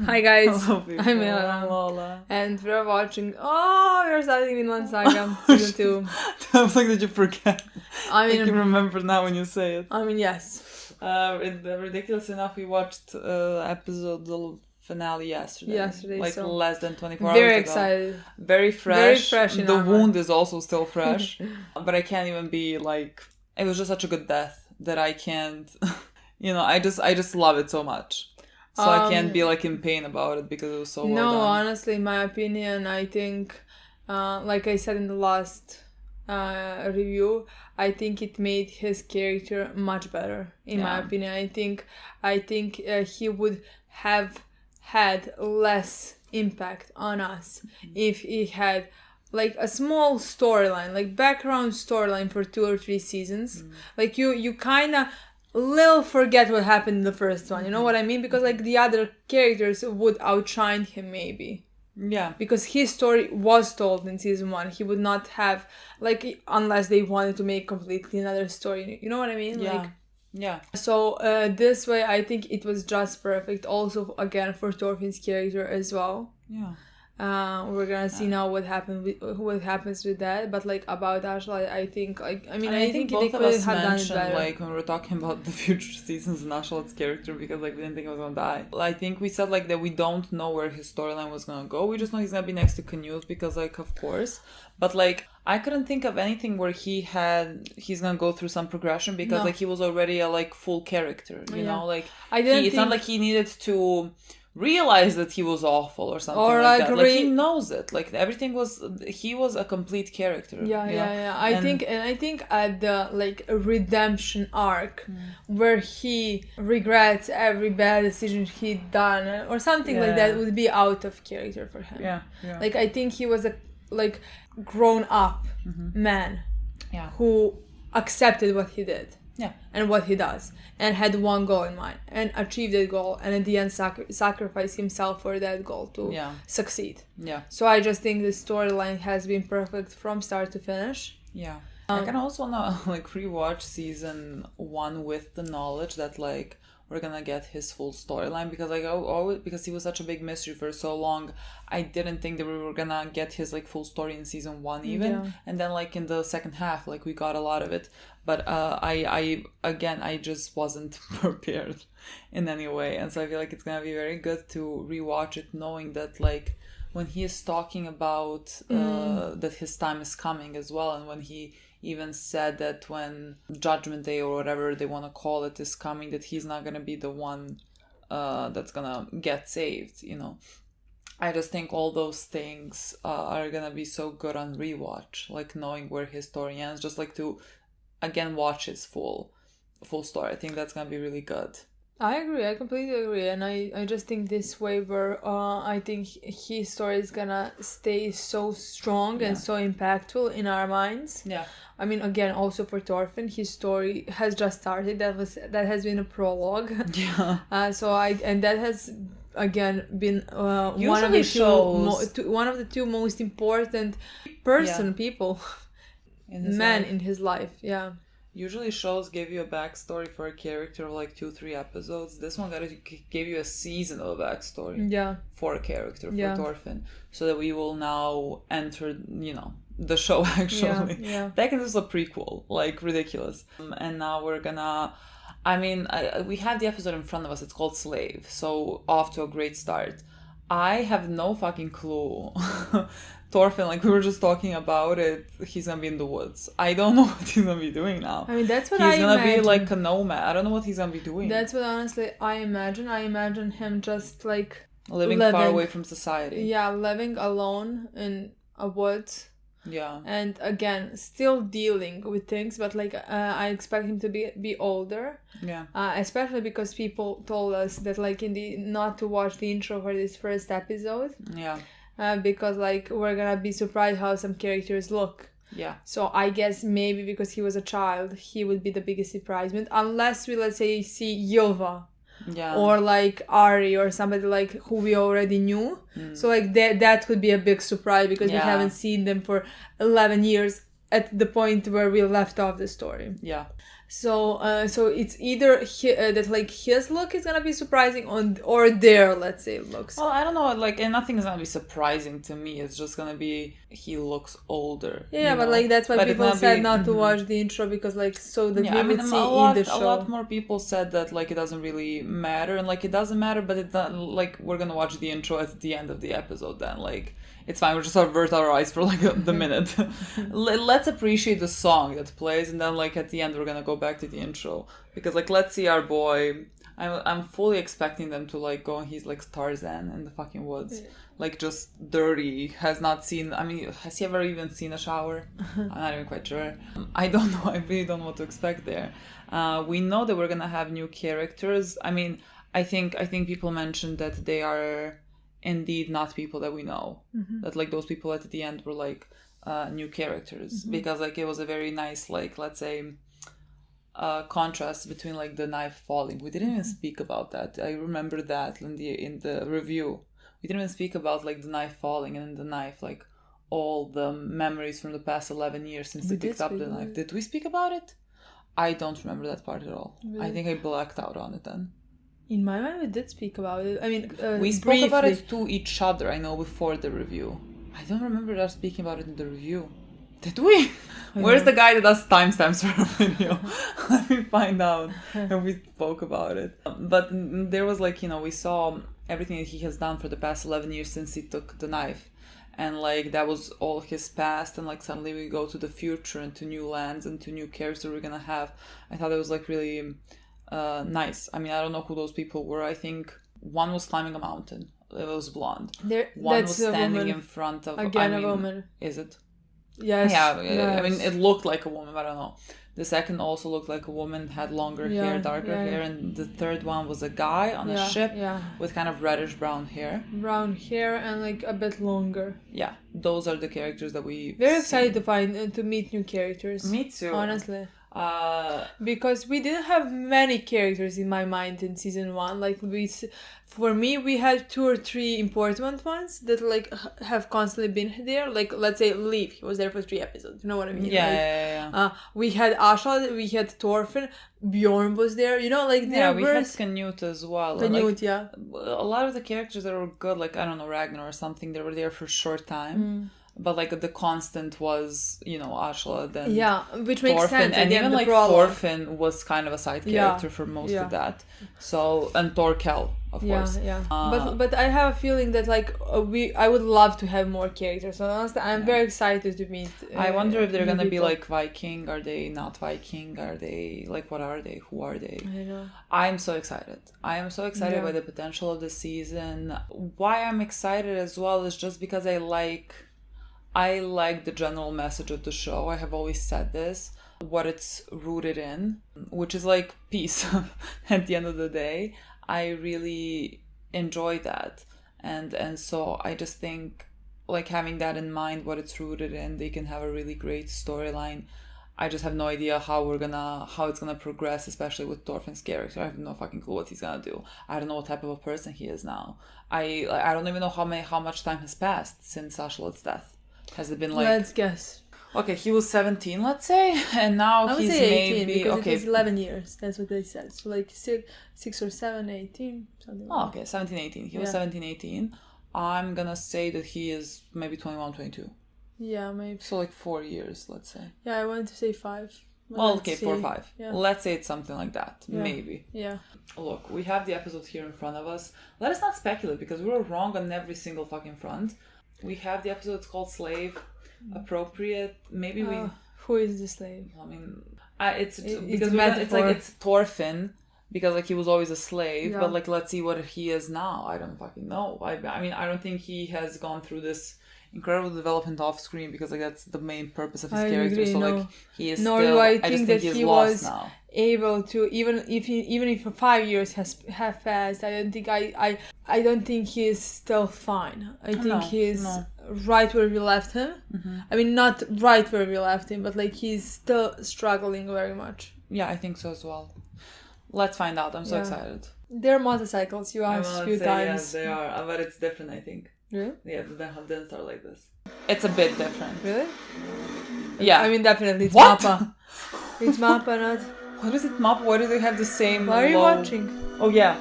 Hi guys, Hello, people. I'm Milena. Lola. And we're watching. We're starting Vinland Saga season 2. I was like, did you forget? I mean, I can remember now when you say it. Yes. Ridiculous enough, we watched the finale yesterday. Like so less than 24 very hours excited. ago. Very fresh. in The our wound mind. is also still fresh. But I can't even be like. It was just such a good death that I can't. I just love it so much. So I can't be like in pain about it because it was so well done. No, honestly, in my opinion, I think, like I said in the last review, I think it made his character much better. In my opinion, I think he would have had less impact on us if he had like a small storyline, like background storyline for 2 or 3 seasons. Like you kind of little forget what happened in the first one, you know what I mean? Because like the other characters would outshine him maybe. Yeah. Because his story was told in season 1. He would not have, like, unless they wanted to make completely another story. You know what I mean? Yeah. Like, yeah. So this way, I think it was just perfect. Also, again, for Thorfinn's character as well. Yeah. We're gonna see now what happens with that, but like about Ashla, I think I think both they of could us have done it mentioned better. like when we were talking about the future seasons and Ashlad's character because like we didn't think he was gonna die. I think we said like that we don't know where his storyline was gonna go. We just know he's gonna be next to Canute because like of course, but like I couldn't think of anything where he's gonna go through some progression because like he was already a like full character, you know, like it's not like he needed to realize that he was awful or something or like that. Like he knows it. Like he was a complete character. Yeah. I think at the like redemption arc where he regrets every bad decision he'd done or something like that would be out of character for him. Yeah. Like I think he was a like grown up man who accepted what he did. Yeah. And what he does. And had one goal in mind. And achieved that goal. And at the end sacrifice himself for that goal to succeed. Yeah. So I just think the storyline has been perfect from start to finish. Yeah. I can also now like rewatch season 1 with the knowledge that like we're gonna get his full storyline because like always because he was such a big mystery for so long. I didn't think that we were gonna get his like full story in season 1 even, and then like in the second half like we got a lot of it. But I just wasn't prepared in any way, and so I feel like it's gonna be very good to rewatch it knowing that like when he is talking about that his time is coming as well, and when he even said that when Judgment Day or whatever they want to call it is coming, that he's not going to be the one that's going to get saved, you know. I just think all those things are going to be so good on rewatch, like knowing where his story ends, just like to, again, watch his full story. I think that's going to be really good. I agree. I completely agree. And I just think this way where I think his story is gonna stay so strong and so impactful in our minds. Yeah. I mean, again, also for Thorfinn, his story has just started. That has been a prologue. Yeah. And that has again been one of the two most important people, in his life. Yeah. Usually shows give you a backstory for a character of like 2-3 episodes. This one gave you a season of a backstory for a character, for Thorfinn. So that we will now enter, the show actually. Yeah. Back in this was a prequel, like ridiculous. And now we're gonna... we have the episode in front of us. It's called Slave. So off to a great start. I have no fucking clue. Thorfinn, like we were just talking about it, he's gonna be in the woods. I don't know what he's gonna be doing now. I mean, that's what he's gonna be like a nomad. I don't know what he's gonna be doing. That's what honestly I imagine. I imagine him just like living far away from society. Yeah, living alone in a woods. Yeah. And again, still dealing with things, but like I expect him to be older. Yeah. Especially because people told us that like not to watch the intro for this first episode. Yeah. Because like we're gonna be surprised how some characters look. Yeah. So I guess maybe because he was a child, he would be the biggest surprisement. Unless we, let's say, see Ylva. Yeah. Or like Ari or somebody like who we already knew. So like that could be a big surprise because we haven't seen them for 11 years at the point where we left off the story. Yeah. So it's either that like his look is gonna be surprising or their, let's say, looks. Well, I don't know, like, and nothing is gonna be surprising to me. It's just gonna be he looks older. Yeah, but like that's why people said not to watch the intro, because like so that we would see in the show. A lot more people said that like it doesn't really matter, and like it doesn't matter, but it's not like we're gonna watch the intro at the end of the episode. Then like it's fine. We'll just avert our eyes for like the minute. Let's appreciate the song that plays, and then like at the end we're gonna go back to the intro, because like let's see our boy. I'm fully expecting them to like go and he's like Tarzan in the fucking woods, like just dirty. Has not seen. I mean, has he ever even seen a shower? I'm not even quite sure. I don't know. I really don't know what to expect there. We know that we're gonna have new characters. I mean, I think people mentioned that they are indeed not people that we know. That like those people at the end were like new characters, because like it was a very nice, like, let's say, contrast between like the knife falling. We didn't even speak about that. I remember that in the review. We didn't even speak about like the knife falling, and the knife, like all the memories from the past 11 years since they picked up the knife. Did we speak about it? I don't remember that part at all. Really? I think I blacked out on it then. In my mind, we did speak about it. I mean, we spoke briefly about it to each other, I know, before the review. I don't remember us speaking about it in the review. Did we? Where's the guy that does timestamps for a video? Let me find out. And we spoke about it. But there was like, you know, we saw everything that he has done for the past 11 years since he took the knife. And like that was all his past, and like suddenly we go to the future and to new lands and to new characters we're gonna have. I thought it was like really nice. I mean, I don't know who those people were. I think one was climbing a mountain. It was blonde. One was standing in front of... Again, a woman. Is it? Yes. Yeah, yes. I mean, it looked like a woman, but I don't know. The second also looked like a woman, had longer hair, darker hair, and the third one was a guy on a ship with kind of reddish brown hair. Brown hair and like a bit longer. Yeah, those are the characters that we... Very excited to meet new characters. Me too. Honestly. Because we didn't have many characters in my mind in season 1. Like for me, we had 2 or 3 important ones that like have constantly been there. Like let's say Leaf, he was there for 3 episodes. You know what I mean? Yeah. We had Asha, we had Thorfinn, Bjorn was there. You know, like there we had Canute as well. Canute, like, a lot of the characters that were good, like I don't know, Ragnar or something, they were there for a short time. But like the constant was, you know, Ashla, then which makes Thorfinn, sense. and even like Thorfinn was kind of a side character for most of that. So, and Thorkel, of course. But I have a feeling that like I would love to have more characters. So honestly, I'm very excited to meet. I wonder if they're gonna be like Viking. Are they not Viking? Are they like, what are they? Who are they? I know. I'm so excited. I am so excited by the potential of the season. Why I'm excited as well is just because I like the general message of the show. I have always said this, what it's rooted in, which is like peace at the end of the day. I really enjoy that. And so I just think like having that in mind, what it's rooted in, they can have a really great storyline. I just have no idea how it's gonna progress, especially with Thorfinn's character. I have no fucking clue what he's gonna do. I don't know what type of a person he is now. I don't even know how much time has passed since Ashlot's death. Has it been like... Let's guess. Okay, he was 17, let's say, and now he's maybe... because it was 11 years. That's what they said. So like 6 or 7, 18, something like that. Okay, 17, 18. He was 17, 18. I'm gonna say that he is maybe 21, 22. Yeah, maybe. So like 4 years, let's say. Yeah, I wanted to say 5. Well, okay, 4 or 5. Yeah. Let's say it's something like that. Yeah. Maybe. Yeah. Look, we have the episode here in front of us. Let us not speculate, because we were wrong on every single fucking front. We have the episode, it's called Slave. Appropriate. Maybe we... Who is the slave? I mean, it's like it's Thorfinn, because like he was always a slave, but like let's see what he is now. I don't fucking know. I mean, I don't think he has gone through this incredible development off screen, because like that's the main purpose of his character. So like he is still... I think that he was now. Able to, even if 5 years have passed, I don't think he is still fine. I think he's right where we left him. I mean, not right where we left him, but like he's still struggling very much. Yeah, I think so as well. Let's find out. I'm so excited. They're motorcycles, you asked a few times. Yes, they are, but it's different, I think. Really? Yeah, they didn't start like this. It's a bit different. Really? Yeah. I mean, definitely. It's what? Mappa. It's Mappa, not... What is it, Map? Why do they have the same Why are you low... watching? Oh yeah.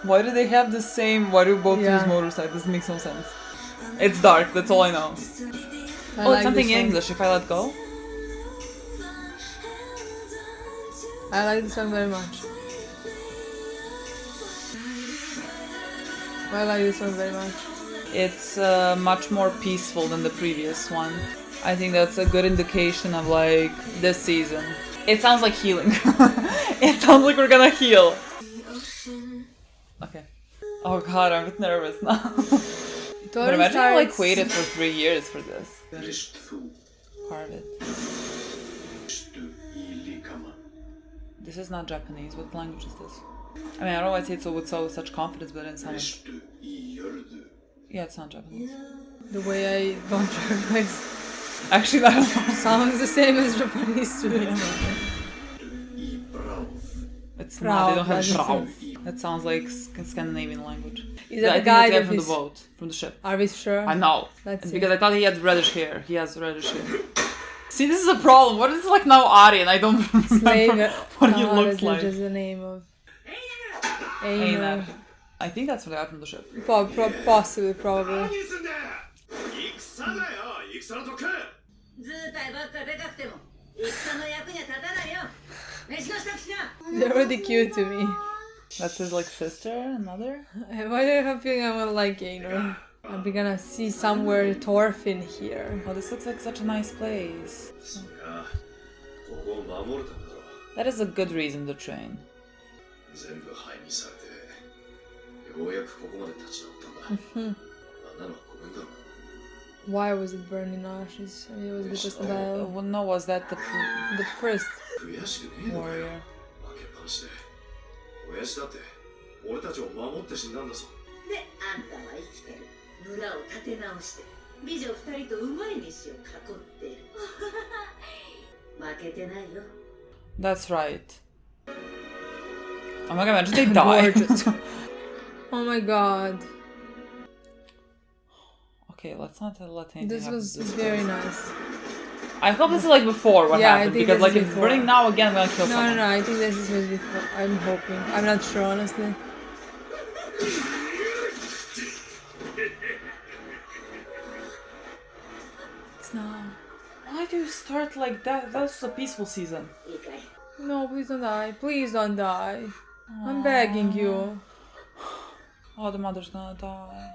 Why do they have the same... Why do both Yeah. use motorcycles? Doesn't make no sense. It's dark, that's all I know. I Oh, like it's something this in song. English, If I Let Go. I like this song very much. I like this song very much. It's much more peaceful than the previous one. I think that's a good indication of like this season. It sounds like healing. It sounds like we're gonna heal. Okay. Oh god, I'm a bit nervous now. But imagine I like waited for 3 years for this. Carve it. This is not Japanese. What language is this? I mean, I don't know why I say it so with such confidence, but it didn't sound like... Yeah, it's not Japanese. The way I don't recognize Actually, I don't know. sounds the same as Japanese to me. It's not, they don't have Brau, Brau. That sounds like Scandinavian language. Is that I the think guy that's that from the is... boat, from the ship. Are we sure? I know. Let's see. Because I thought he had reddish hair. He has reddish hair. See, this is a problem. What is like now Aryan? I don't remember Slave. what he looks like. That's just the name of... Einar. I think that's what happened from the ship. Possibly, probably. They're really cute to me. That's his like sister, another? Why do I have a feeling I will like Einar? I'm gonna see somewhere Thorfinn here. Oh, this looks like such a nice place. That is a good reason to train. Why was it burned in ashes? I mean, it was just about Well, no, was that the first warrior? 親父だって俺たちを守って死んだんだぞ。で、あんたは生きてる。村を立て直して美女二人とうまい飯を囲っている。負けてないよ。That's right. Oh my god, imagine they die. Oh my god. Okay, let's not let anything This happen was to this very place. nice. I hope this is like before what Yeah, I happened, think because this like is if it's before. burning now again, I'm gonna kill someone. No, I think this is maybe before. I'm hoping. I'm not sure, honestly. It's not. Why do you start like that? That was a peaceful season. No, please don't die. Please don't die. I'm begging you. Oh, the mother's gonna die.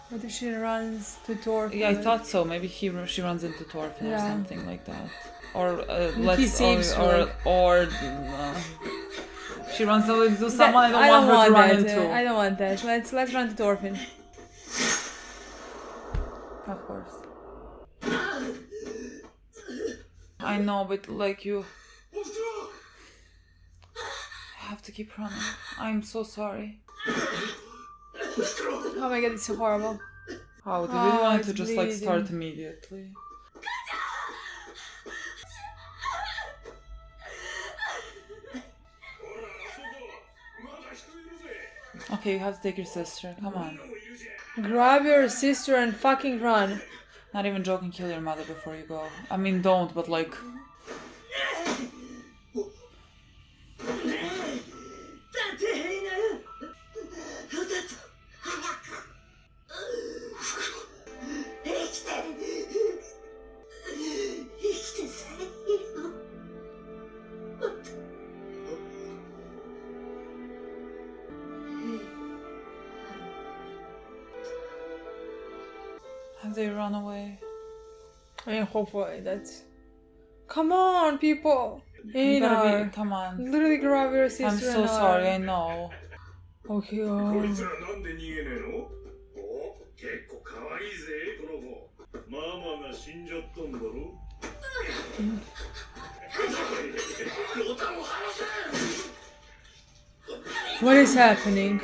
What if she runs to Thorfinn? Yeah, I thought so. Maybe she runs into Thorfinn or Yeah. something like that. Or He seems she runs into someone I don't want her to run into. I don't want that. Let's run to Thorfinn. Of course. I know, but like you I have to keep running. I'm so sorry. Oh my god, it's so horrible. Oh, they really wanted to it's just like start bleeding. immediately. Okay, you have to take your sister. Come on. Grab your sister and fucking run. Not even joking, kill your mother before you go. I mean, don't, but like... Have they run away? I mean, hopefully that's... Come on, people! You gotta Einar. be... Come on. Literally grab your sister I'm so and sorry, I run. know. Okay, こいつらなんで逃げねえの？お、結構可愛いぜこの子。ママが死んじゃったんだろ？ロタを離せ！ What is happening?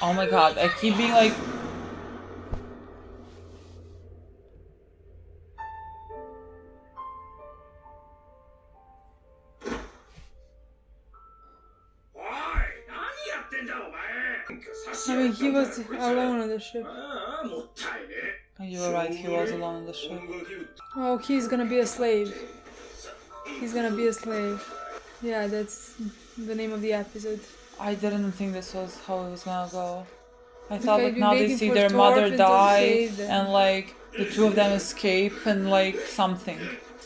Oh my god, I keep being like... mean, he was alone on the ship. You're right, he was alone on the ship. Oh, he's gonna be a slave. He's gonna be a slave. Yeah, that's the name of the episode. I didn't think this was how it was gonna go. I thought like I've been now they waiting see for their Thorfinn mother to die save them. and like the two of them escape and like something.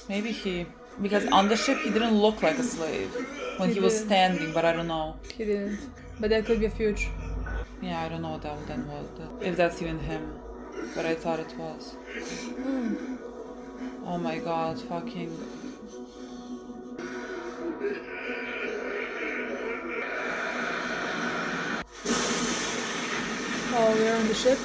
Maybe he, because on the ship he didn't look like a slave when he was didn't. standing, but I don't know. He didn't. But that could be a future. Yeah, I don't know what that then was. If that's even him. But I thought it was. Oh my god, fucking... Oh, we're on the ship.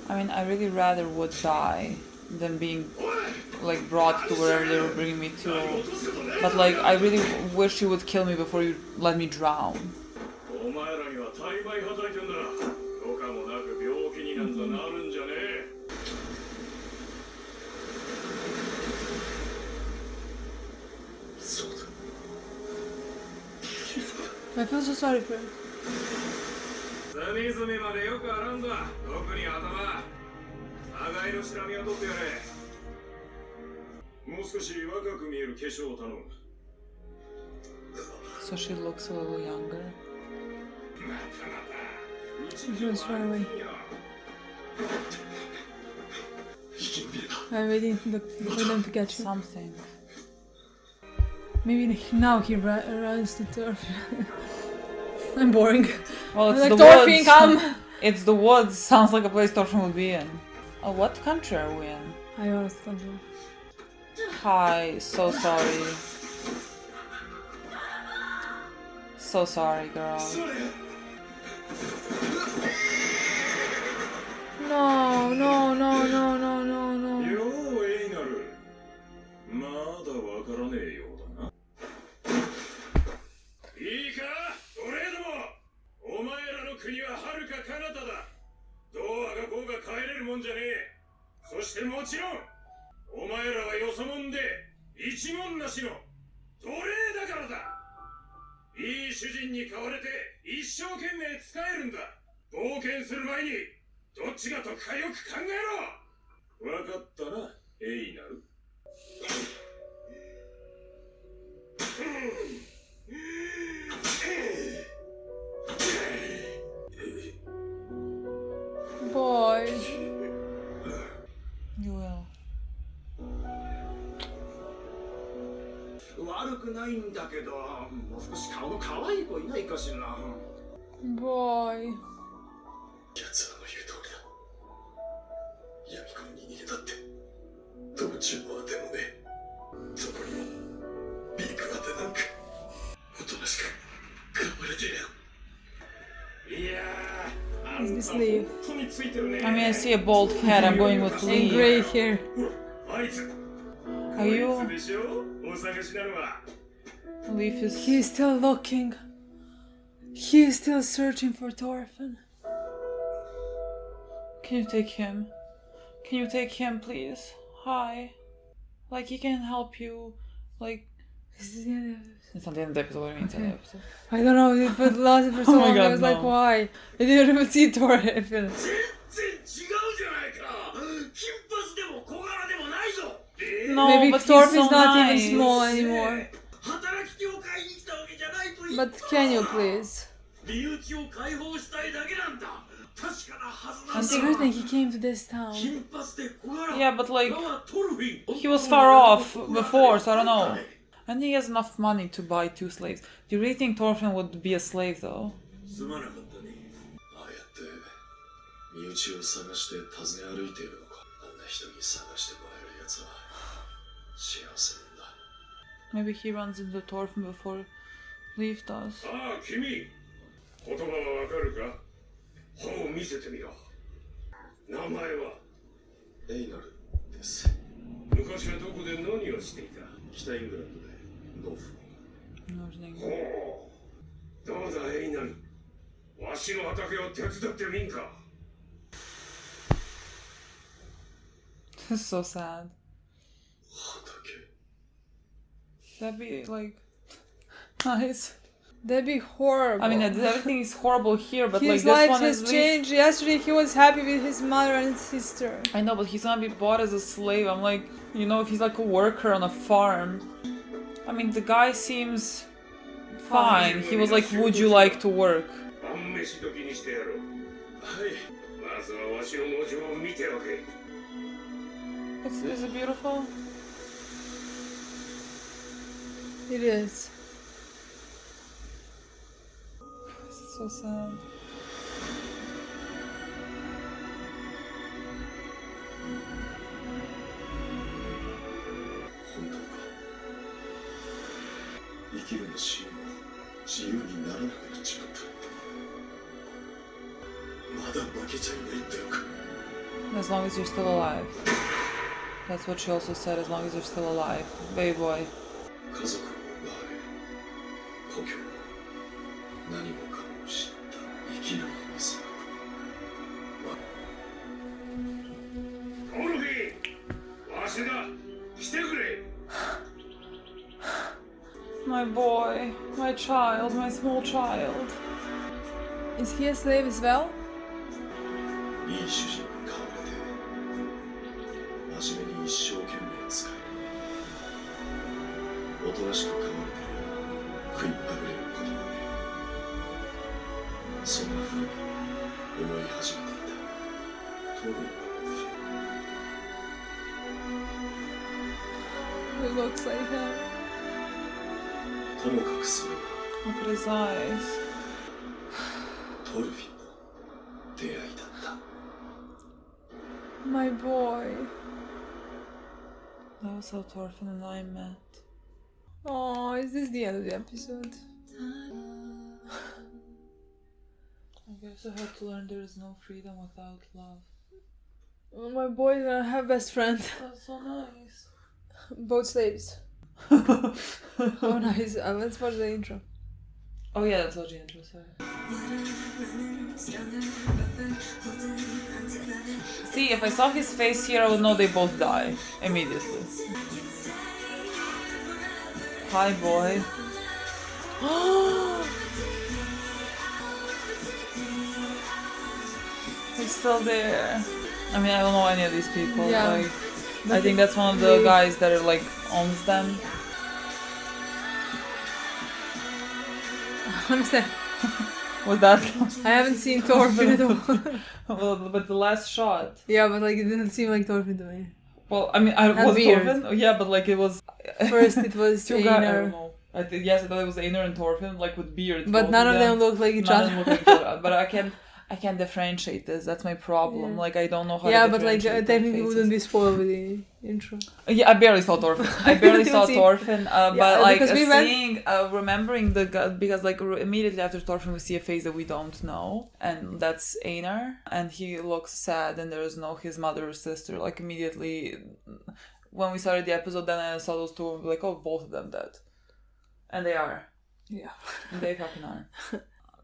I mean, I really rather would die than being like brought to wherever they were bringing me to. But like, I really wish you would kill me before you let me drown. I feel so sorry for him. So she looks a little younger. She's gonna run away. I'm waiting for them to catch him. Something. Maybe now he runs to Thorfinn. I'm boring. Well, it's like, the Thorfinn, woods. come! It's the woods. Sounds like a place Thorfinn would be in. Oh, what country are we in? I honestly don't know. Hi, so sorry. So sorry, girl. No, no, no, no, no, no, no. Boy. You will. Boy. Is this Leaf? I mean, I see a bald head. I'm going with And Lee. grey hair. Are you? Leaf is. He's still looking. He's still searching for Thorfinn. Can you take him? Can you take him, please? Hi. Like, he can help you. Like. This is the end of it. It's not the end of the episode. What do you mean it's the end of the episode? I don't know, it lasted for so Oh my long. God, I was like, no. why? I didn't even see Thorfinn. No, Maybe but Thorfinn's he's so not nice. even small anymore. But can you please? I'm certain he came to this town. Yeah, but like, he was far off before, so I don't know. And he has enough money to buy 2 slaves. Do you really think Thorfinn would be a slave though? Maybe he runs into Thorfinn before Leaf does. わしの畑を手伝ってみんか It's so sad. That'd be like nice. That'd be horrible. I mean, everything is horrible here, but his like this life one has is changed. Yesterday he was happy with his mother and sister. I know, but he's gonna be bought as a slave. I'm like, you know, if he's like a worker on a farm. I mean, the guy seems fine. He was like, would you like to work? 晩飯時にしてやろうはいまずはわしの農場を見ておけ Is it beautiful? It is. It's so sad. As long as you're still alive. That's what she also said, as long as you're still alive. Baby boy. 家族を奪われ故郷も何もかも失った生きるのさトロフィーわしだ来てくれ My boy, my child, my small child. Is he a slave as well? いい主人に飼われて真面目に一生懸命使えるおとなしく飼われてる食いっぱぐれることはねそんな風に思い始めていたトロフィー It looks like him. ともかくそれは Look at his eyes. トルフィンの出会いだった My boy. That was how Thorfinn and I met. Oh, is this the end of the episode? I guess I had to learn there is no freedom without love. Oh, my boy's gonna have best friend. That's so nice. Both slaves. Oh, nice. Let's watch the intro. Oh yeah, that's what the intro said. See, if I saw his face here, I would know they both die immediately. Hi, boy. He's still there. I mean, I don't know any of these people. Yeah. Like, I think that's one of the guys that are like owns them. Understand? Was that? I haven't seen Thorfinn at all. Well, but the last shot. Yeah, but like it didn't seem like Thorfinn to me. Well, I mean, I That's was weird. Thorfinn. Oh, yeah, but like it was. First it was two guys. I don't Einar. know. Yes, I thought it was Einar and Thorfinn, like with beards. But both none of them look like each None other. of them look like each other. But I can't differentiate this. That's my problem. Yeah. Like I don't know how. Yeah, to but like differentiate their technically faces. wouldn't be spoiled with the intro. Yeah, I barely saw Thorfinn. I barely saw See? Thorfinn. But Yeah, like because we went- seeing, remembering because like immediately after Thorfinn we see a face that we don't know, and that's Einar, and he looks sad, and there's no his mother or sister. Like immediately, when we started the episode, then I saw those two, like, oh, both of them dead, and they are. Yeah. They fucking are.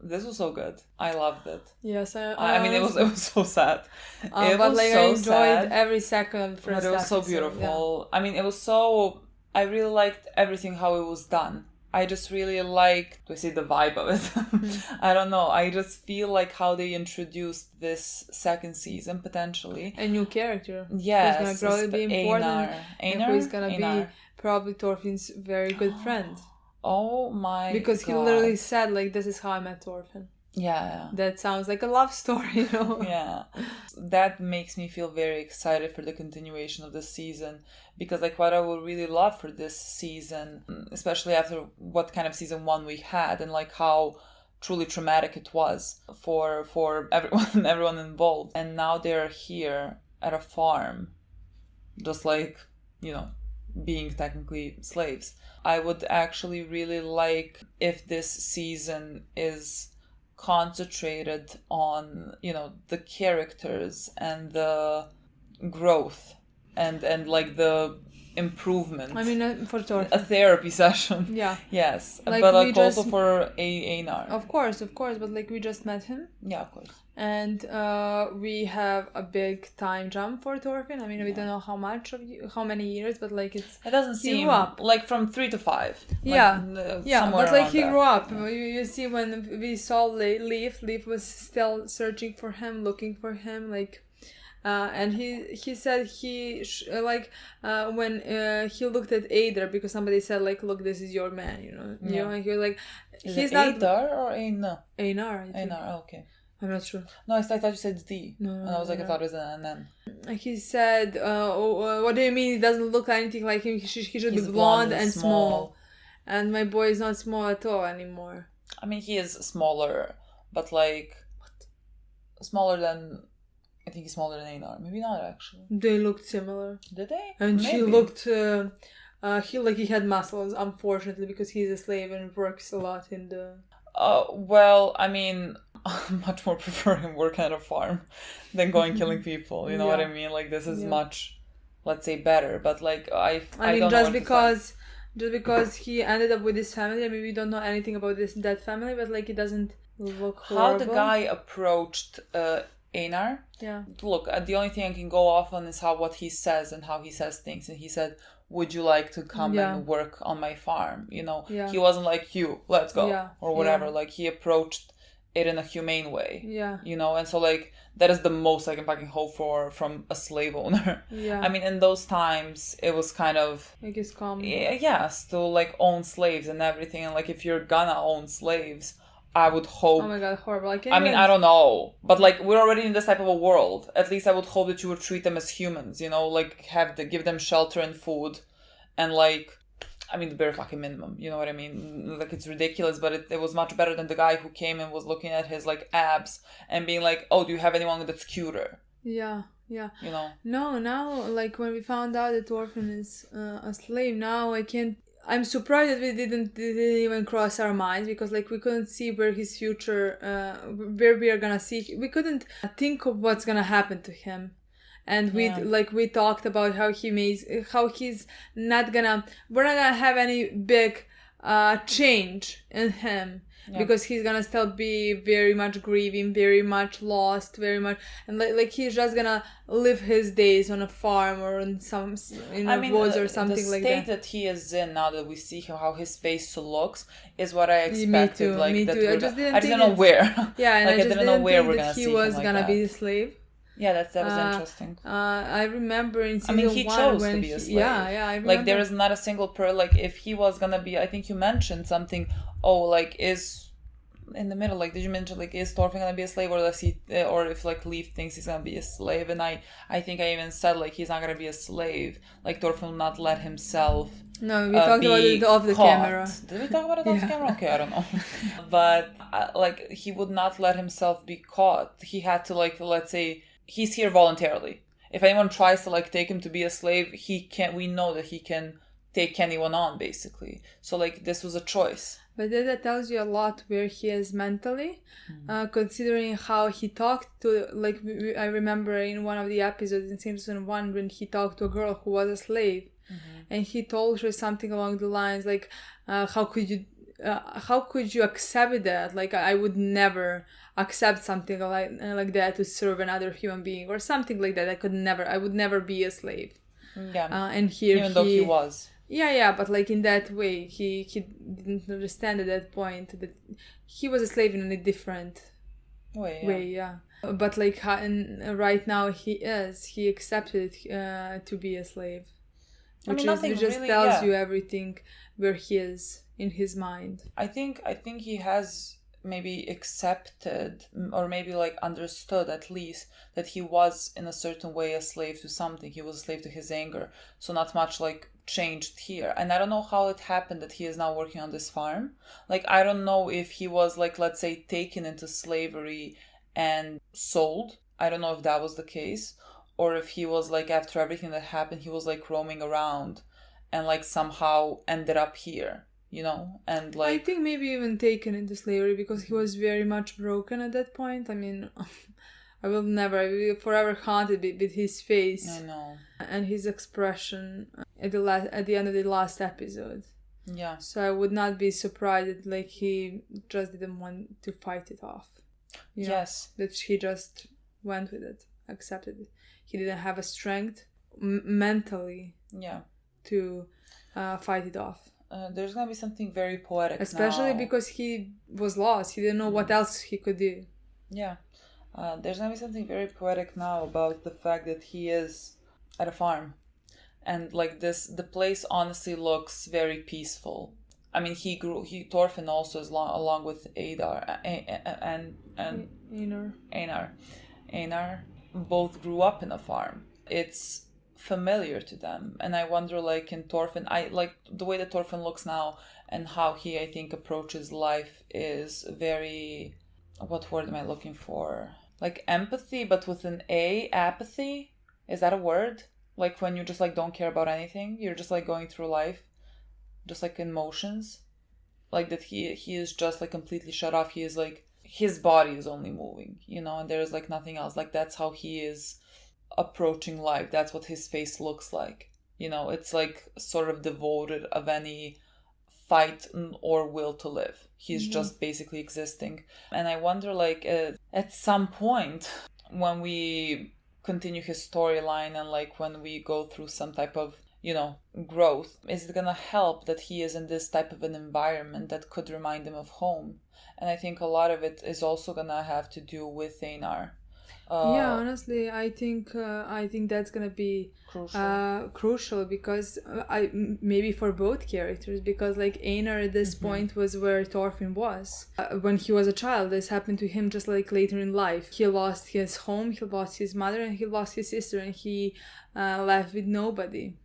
This was so good. I loved it. Yes, I mean, it was so sad. It but was like so I enjoyed sad. every second of the first But it was so episode, beautiful. I mean, it was so... I really liked everything, how it was done. I just really liked, do I say the vibe of it? I don't know. I just feel like how they introduced this second season, potentially. A new character. Yes. Who's gonna probably be important. And Einar? who's gonna Einar. be probably Thorfinn's very good friend. Oh my Because he God. literally said, like, this is how I met Thorfinn. Yeah. That sounds like a love story, you know? Yeah. That makes me feel very excited for the continuation of the season, because like what I would really love for this season, especially after what kind of season 1 we had and like how truly traumatic it was for everyone involved, and now they're here at a farm, just like, you know, being technically slaves. I would actually really like if this season is concentrated on, you know, the characters and the growth and like the improvement. I mean, for sure. A therapy session. Yeah. Yes. Like, but we like also just- for Einar. Of course. But like we just met him. Yeah, of course. And we have a big time jump for Thorfinn. I mean, we don't know how many years, but like It doesn't he seem grew up. like from 3 to 5. Yeah, yeah, somewhere but like around he there. grew up. You see, when we saw Leaf was still searching for him, looking for him, like. And he said when he looked at Adar, because somebody said like, look, this is your man, you know, and he was like, Is he's it not Adar or Einar? Einar, I think. Einar, oh, okay. I'm not sure. No, I thought you said D. No, And I was like, no. I thought it was an N. He said, what do you mean he doesn't look anything like him? He should He's be blonde and and small. And my boy is not small at all anymore. I mean, he is smaller, but like... Smaller than... I think he's smaller than Einar. Maybe not, actually. They looked similar. Did they? And Maybe. she looked... he had muscles, unfortunately, because he's a slave and works a lot in the... Well, I mean... I much more prefer him working at a farm than going killing people. You know what I mean? Like, this is much, let's say, better. But like, I mean, don't just know because he ended up with this family. I mean, we don't know anything about that family, but like, it doesn't look horrible. How the guy approached Einar. Yeah. Look, the only thing I can go off on is what he says and how he says things. And he said, "Would you like to come and work on my farm?" You know, he wasn't like, "You, let's go," or whatever. Yeah. Like, he approached it in a humane way. Yeah. You know, and so like that is the most I can fucking hope for from a slave owner. Yeah. I mean, in those times, it was kind of, I guess common. yes, to like own slaves and everything. And like, if you're gonna own slaves, I would hope. Oh my god, horrible! I don't know, but like, we're already in this type of a world. At least I would hope that you would treat them as humans. You know, like give them shelter and food, and like, I mean, the bare fucking minimum. You know what I mean? Like, it's ridiculous, but it was much better than the guy who came and was looking at his like abs and being like, "Oh, do you have anyone that's cuter?" Yeah. Yeah. You know. No, now like when we found out that Thorfinn is a slave, now I can't. I'm surprised that we didn't even cross our minds, because like we couldn't see where his future, where we are gonna see. We couldn't think of what's gonna happen to him, and we talked about how he's not gonna. We're not gonna have any big change in him. Yeah. Because he's gonna still be very much grieving, very much lost, very much, and like he's just gonna live his days on a farm or in woods or something like that. The state that he is in now, that we see him, how his face looks, is what I expected. Me too. I just didn't know where. Yeah, and like, I didn't know where we're gonna see him. He was gonna be a slave. Yeah, that was interesting. I remember in season 1 he chose to be a slave. Yeah, I remember. Like, there is not a single like, if he was gonna be, I think you mentioned something, like, is in the middle, like, did you mention, like, is Thorfinn gonna be a slave, or does he, or if, like, Leif thinks he's gonna be a slave, and I think I even said, like, he's not gonna be a slave, like, Thorfinn will not let himself. No, we talked about it off the camera. Did we talk about it off the camera? Okay, I don't know. But, like, he would not let himself be caught. He had to, like, let's say, he's here voluntarily. If anyone tries to, like, take him to be a slave, we know that he can take anyone on, basically. So, like, this was a choice. But that tells you a lot where he is mentally, considering how he talked to, like, I remember in one of the episodes in season 1 when he talked to a girl who was a slave, and he told her something along the lines like, how could you accept that? Like, I would never accept something like that to serve another human being, or something like that. I would never be a slave. Yeah. And here even though he was. Yeah, but like in that way, he didn't understand at that point that he was a slave in a different way. Yeah. But like right now he accepted to be a slave, which tells you everything where he is in his mind. I think he has maybe accepted, or maybe like understood at least, that he was in a certain way a slave to something. He was a slave to his anger, so not much like changed here. And I don't know how it happened that he is now working on this farm. Like, I don't know if he was, like, let's say, taken into slavery and sold. I don't know if that was the case, or if he was, like, after everything that happened, he was, like, roaming around and, like, somehow ended up here, you know? And, like, I think maybe even taken into slavery, because he was very much broken at that point. I mean, I will forever haunted with his face. I know. And his expression. at the end of the last episode. Yeah. So I would not be surprised that like he just didn't want to fight it off. You know, Yes. that he just went with it, accepted it. He didn't have a strength mentally. Yeah. To fight it off. There's gonna be something very poetic, especially now. Because he was lost. He didn't know what else he could do. Yeah. There's gonna be something very poetic now about the fact that he is at a farm, and like this, the place honestly looks very peaceful. I mean, Thorfinn also is along with Adar and Einar both grew up in a farm. It's familiar to them, and I wonder, like, in Thorfinn, I like the way that Thorfinn looks now and how he, I think, approaches life is very, what word am I looking for? Like empathy, but with an A. Apathy, is that a word? Like when you just like don't care about anything, you're just like going through life, just like in motions, like that he is just like completely shut off. He is like, his body is only moving, you know, and there's like nothing else. Like that's how he is approaching life. That's what his face looks like, you know. It's like sort of devoid of any fight or will to live. He's just basically existing. And I wonder, like, at some point when we continue his storyline and like when we go through some type of, you know, growth, is it gonna help that he is in this type of an environment that could remind him of home? And I think a lot of it is also gonna have to do with Einar. Yeah, honestly, I think that's gonna be crucial because maybe for both characters, because like Einar at this point was where Thorfinn was when he was a child. This happened to him just like later in life. He lost his home, he lost his mother, and he lost his sister, and he left with nobody.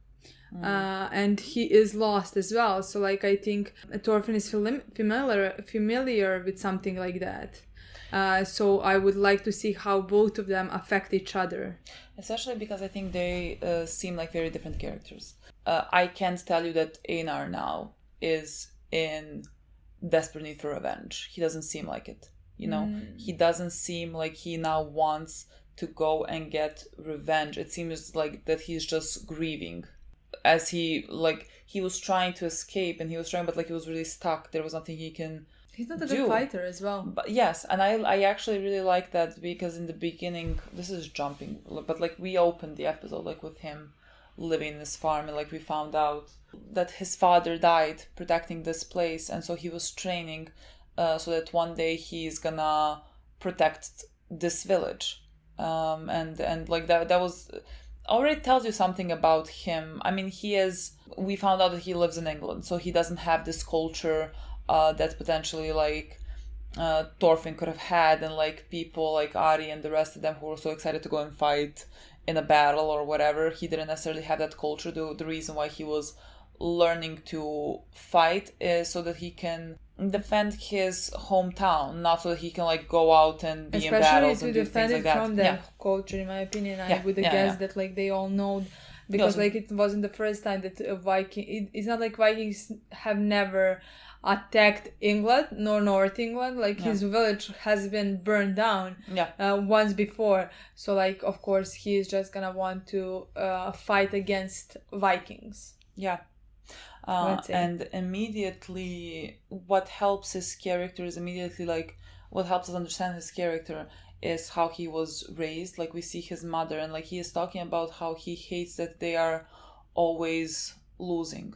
And he is lost as well. So like I think Thorfinn is familiar with something like that. So I would like to see how both of them affect each other. Especially because I think they seem like very different characters. I can't tell you that Einar now is in desperate need for revenge. He doesn't seem like it. You know, he doesn't seem like he now wants to go and get revenge. It seems like that he's just grieving. As he was trying to escape, and he was trying, but like he was really stuck. There was nothing he can. He's not a good fighter as well. But yes, and I actually really like that, because in the beginning, this is jumping, but like we opened the episode like with him living in this farm, and like we found out that his father died protecting this place, and so he was training so that one day he's gonna protect this village. And like that was already tells you something about him. I mean, we found out that he lives in England, so he doesn't have this culture that potentially like Thorfinn could have had, and like people like Ari and the rest of them who were so excited to go and fight in a battle or whatever. He didn't necessarily have that culture. The reason why he was learning to fight is so that he can defend his hometown, not so that he can like go out and be in battles and do things like that. From their culture, in my opinion. I would guess that like they all know, because like it wasn't the first time that it's not like Vikings have never attacked England nor North England. Like his village has been burned down once before, so like of course he is just gonna want to fight against Vikings. And immediately what helps his character is what helps us understand his character is how he was raised. Like we see his mother, and like he is talking about how he hates that they are always losing.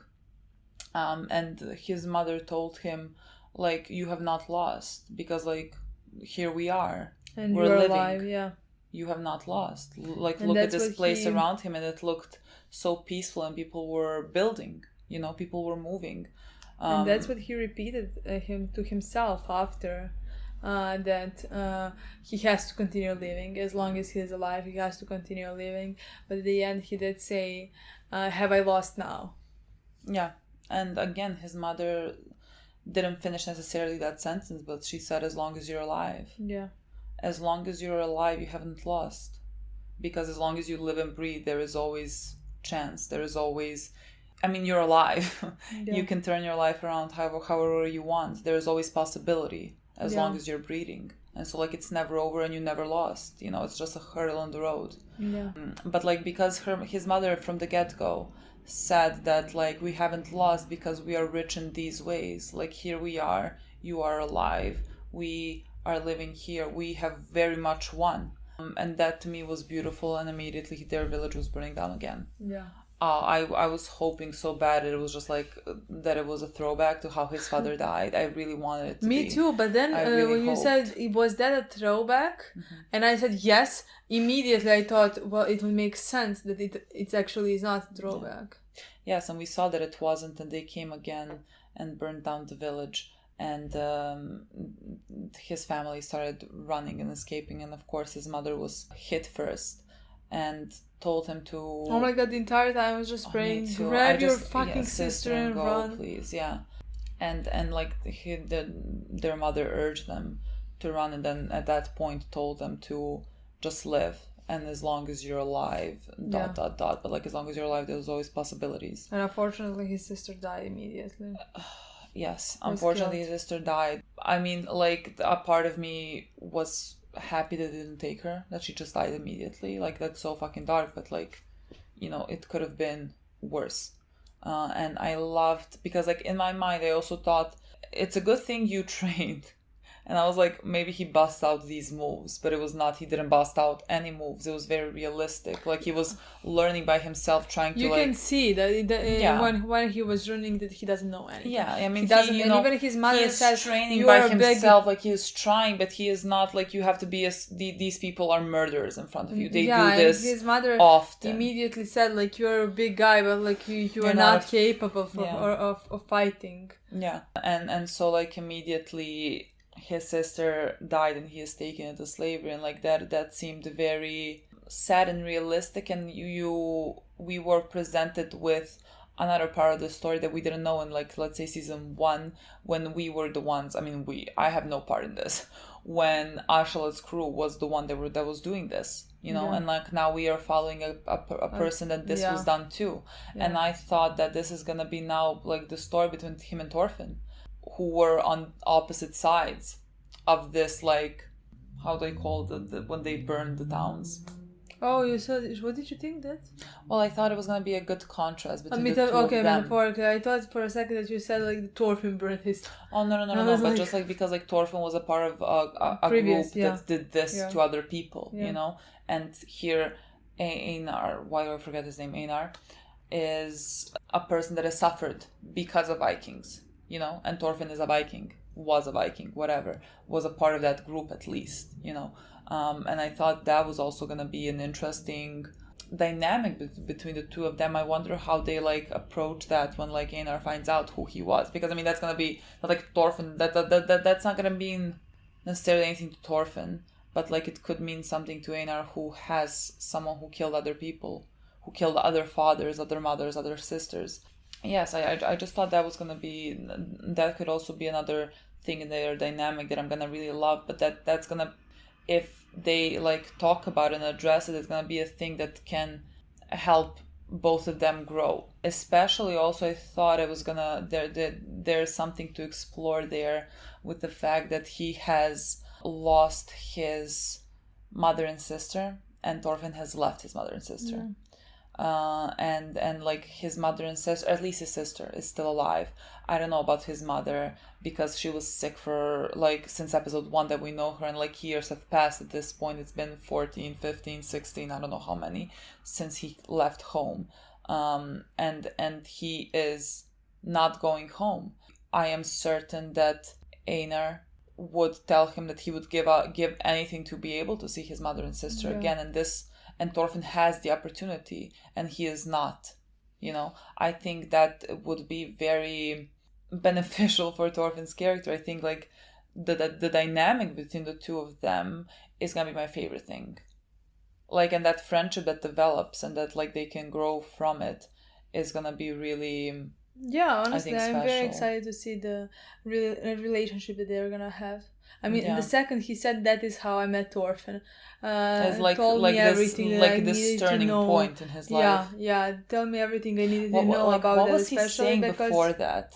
And his mother told him, like, you have not lost, because like here we are and we're living alive, you have not lost. Like, look at this place around him, and it looked so peaceful, and people were building, you know, people were moving. And that's what he repeated to himself after that he has to continue living. As long as he is alive, he has to continue living. But at the end, he did say, have I lost now? Yeah. And again, his mother didn't finish necessarily that sentence, but she said, as long as you're alive. Yeah. As long as you're alive, you haven't lost. Because as long as you live and breathe, there is always chance. There is always... I mean, you're alive. You can turn your life around however you want. There is always possibility as long as you're breathing. and so like it's never over and you never lost, you know, it's just a hurdle on the road. Yeah. But like because his mother from the get-go said that like we haven't lost because we are rich in these ways, like here we are, you are alive, we are living here, we have very much won. And that to me was beautiful, and immediately their village was burning down again. Yeah. I was hoping so bad it was just like that it was a throwback to how his father died. I really wanted it to Me be. too, but then when you said, was that a throwback? And I said yes, immediately I thought, well, it would make sense that it actually is not a throwback. Yes, and we saw that it wasn't, and they came again and burned down the village. And his family started running and escaping, and of course his mother was hit first and told him to... Oh my god, the entire time I was just praying, grab your fucking sister and go, run. Please, yeah. And like their mother urged them to run, and then at that point told them to just live, and as long as you're alive, ... But like as long as you're alive, there's always possibilities. And unfortunately his sister died immediately. Yes, unfortunately his sister died. I mean, like, a part of me was happy that they didn't take her, that she just died immediately. Like, that's so fucking dark, but like, you know, it could have been worse. And I loved, because like in my mind I also thought it's a good thing you trained. And I was like, maybe he busts out these moves, but it was not. He didn't bust out any moves. It was very realistic. Like he was learning by himself, trying to. You can see that when he was running that he doesn't know anything. Yeah, I mean, he doesn't. And even his mother says, training by himself. Like he is trying, but he is not. Like you have to be. These people are murderers in front of you. They do this. His mother often immediately said, like, you're a big guy, but like you are not capable of fighting. Yeah, and so like immediately his sister died and he is taken into slavery, and like that seemed very sad and realistic, and we were presented with another part of the story that we didn't know in, like, let's say season 1, when we were the ones, I have no part in this, when Ashalet's crew was the one that was doing this, you know, and like now we are following a person that this was done too. And I thought that this is gonna be now like the story between him and Thorfinn, who were on opposite sides of this, like, how they call it, when they burned the towns. Oh, you said, what did you think that? Well, I thought it was going to be a good contrast between the two of them. Metaphorically. I thought for a second that you said, like, Thorfinn burned his... Oh, no, but like... just, like, because, like, Thorfinn was a part of a group that did this to other people, you know? And here, Einar, why do I forget his name? Einar is a person that has suffered because of Vikings, you know? And Thorfinn is a Viking, was a Viking, whatever, was a part of that group at least, you know? And I thought that was also going to be an interesting dynamic between the two of them. I wonder how they, like, approach that when, like, Einar finds out who he was. Because, I mean, that's going to be, like, Thorfinn, that's not going to mean necessarily anything to Thorfinn. But, like, it could mean something to Einar, who has someone who killed other people, who killed other fathers, other mothers, other sisters. Yes, I just thought that was going to be, that could also be another thing in their dynamic that I'm going to really love. But that's going to, if they, like, talk about it and address it, it's going to be a thing that can help both of them grow. Especially also, I thought it was going to, there's something to explore there with the fact that he has lost his mother and sister, and Thorfinn has left his mother and sister. And like his mother and sister, at least his sister, is still alive. I don't know about his mother because she was sick for, like, since episode 1 that we know her, and like years have passed at this point. It's been 14, 15, 16, I don't know how many since he left home. And he is not going home. I am certain that Einar would tell him that he would give anything to be able to see his mother and sister again, and Thorfinn has the opportunity and he is not, you know. I think that would be very beneficial for Thorfinn's character. I think, like, the dynamic between the two of them is gonna be my favorite thing, like, and that friendship that develops and that, like, they can grow from it is gonna be really, honestly, I'm very excited to see the relationship that they're gonna have. I mean, in the second he said that is how I met Thorfinn, told me everything that I needed to know. Point in his life. Tell me everything I needed to know about that. What was he saying before that?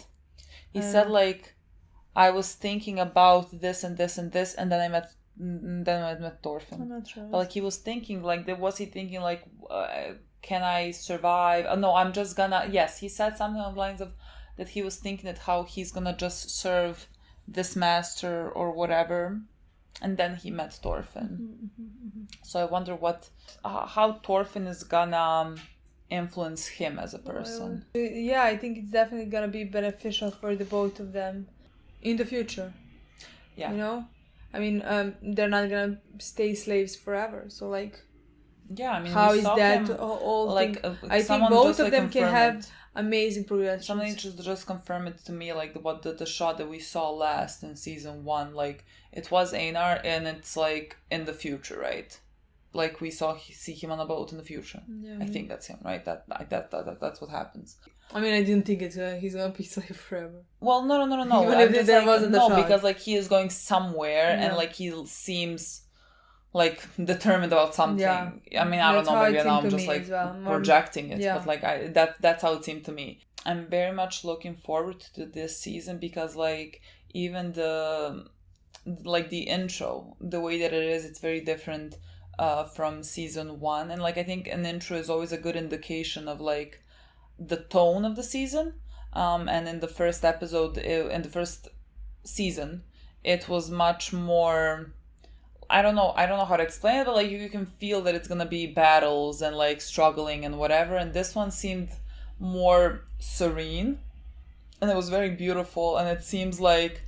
He said, like, I was thinking about this and this and this, and then I met then I met Thorfinn. I'm not sure. But like he was thinking, like, was he thinking like, can I survive? Oh, no, I'm just gonna. Yes, he said something on the lines of that he was thinking that how he's gonna just serve this master or whatever, and then he met Thorfinn. So I wonder how Thorfinn is gonna influence him as a person. Yeah, I think it's definitely gonna be beneficial for the both of them in the future. Yeah. You know, I mean, they're not gonna stay slaves forever. So like, yeah, I mean, how is that all? Like, I think both of them can have amazing progression. Somebody just confirm it to me, like what the shot that we saw last in season 1, like it was Einar, and it's like in the future, right? Like we see him on a boat in the future. Yeah, I think that's him, right? That's what happens. I mean, I didn't think he's gonna be slave forever. Well, no. Even if there wasn't a shot. Because like he is going somewhere, and like he seems like determined about something. Yeah. I mean, I don't know. Maybe now I'm just like projecting it, but like that's how it seemed to me. I'm very much looking forward to this season because like even the intro, the way that it is, it's very different from season 1, and like I think an intro is always a good indication of like the tone of the season. And in the first episode, in the first season, it was much more. I don't know how to explain it, but like you can feel that it's gonna be battles and like struggling and whatever. And this one seemed more serene, and it was very beautiful. And it seems like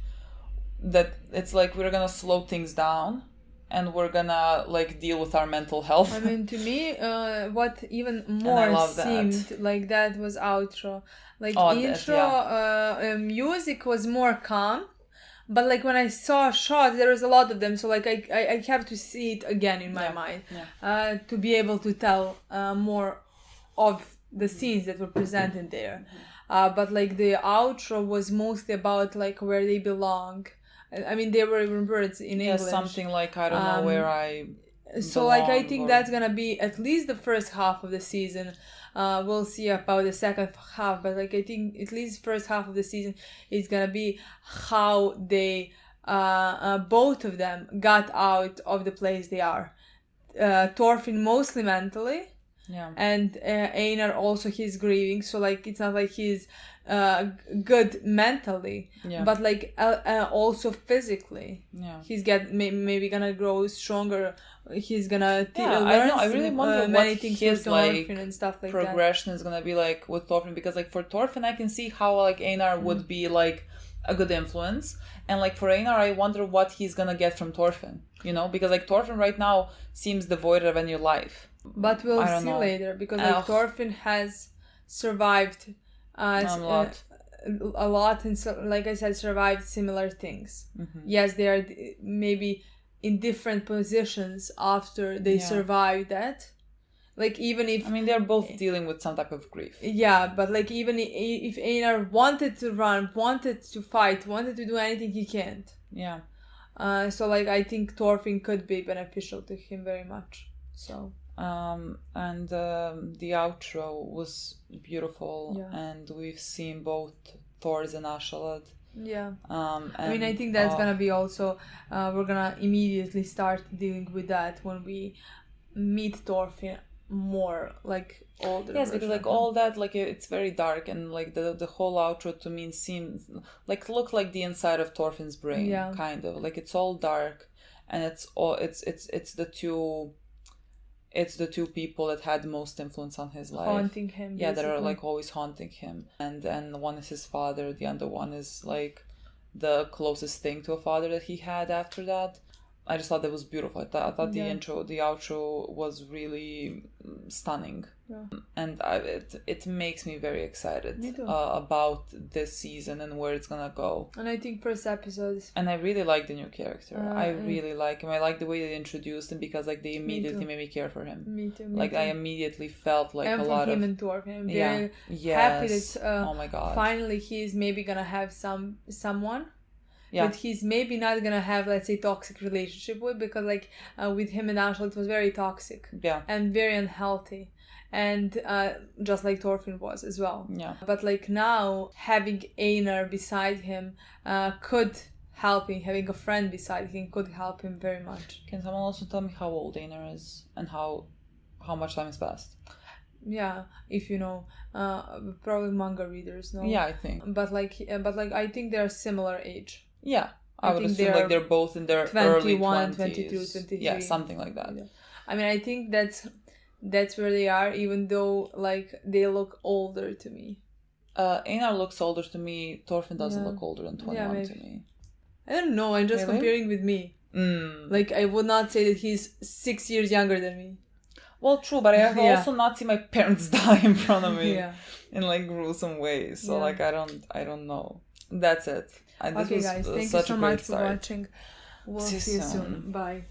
that it's like we're gonna slow things down, and we're gonna like deal with our mental health. I mean, to me, what even more seemed like that was outro. Like intro, music was more calm. But like when I saw shots, there was a lot of them, so like I have to see it again in my mind to be able to tell more of the scenes that were presented there. But like the outro was mostly about like where they belong. I mean, they were even words in English. Something like I don't know where I. So like I think that's gonna be at least the first half of the season. We'll see about the second half, but like I think at least first half of the season is gonna be how they both of them got out of the place they are. Thorfinn mostly mentally, and Einar also he's grieving. So like it's not like he's good mentally, but like also physically. He's maybe gonna grow stronger. He's gonna learn. I really wonder many things his like and stuff like progression is gonna be like with Thorfinn, because like for Thorfinn I can see how like Einar would be like a good influence, and like for Einar I wonder what he's gonna get from Thorfinn, you know, because like Thorfinn right now seems devoid of any life. But we'll see later, because like Thorfinn has survived a lot, and so, like I said, survived similar things. Yes, they are maybe in different positions after they survived that. Like even if they're both dealing with some type of grief. Yeah, but like even if Einar wanted to run, wanted to fight, wanted to do anything, he can't. Yeah. So like I think Thorfinn could be beneficial to him very much. So. And the outro was beautiful, and we've seen both Thors and Ashalad. Yeah. I think that's gonna be also we're gonna immediately start dealing with that when we meet Thorfinn more, like older. Yes, because like all that, like it's very dark, and like the whole outro to me seems like look like the inside of Thorfinn's brain, kind of like it's all dark, and it's the two. It's the two people that had the most influence on his life. Haunting him. Yeah, that are like always haunting him. And one is his father, the other one is like the closest thing to a father that he had after that. I just thought that was beautiful. I thought the outro was really stunning. Yeah. And it makes me very excited about this season and where it's gonna go. And I think first episodes. And I really like the new character. I really like him. I like the way they introduced him, because like they immediately made me care for him. Me too. Like I immediately felt like a lot of. And for him and Thorfinn, I'm very happy that oh my God, finally he's maybe gonna have someone. Yeah. But he's maybe not gonna have, let's say, toxic relationship with, because like with him and Ashel it was very toxic and very unhealthy, and just like Thorfinn was as well. Yeah. But like now having Einar beside him could having a friend beside him could help him very much. Can someone also tell me how old Einar is and how much time has passed? Yeah, if you know, probably manga readers know. Yeah, I think. But I think they're similar age. Yeah, I would think assume like they're both in their 21, early 20s. 22, 23. Yeah, something like that. Yeah. I mean, I think that's where they are, even though like they look older to me. Einar looks older to me. Thorfinn doesn't look older than 21 to me. I don't know. I'm just comparing with me. Like, I would not say that he's 6 years younger than me. Well, true, but I have also not seen my parents die in front of me in like gruesome ways. So like I don't know. That's it. Okay, guys, thank you so much for watching. We'll see you soon. Bye.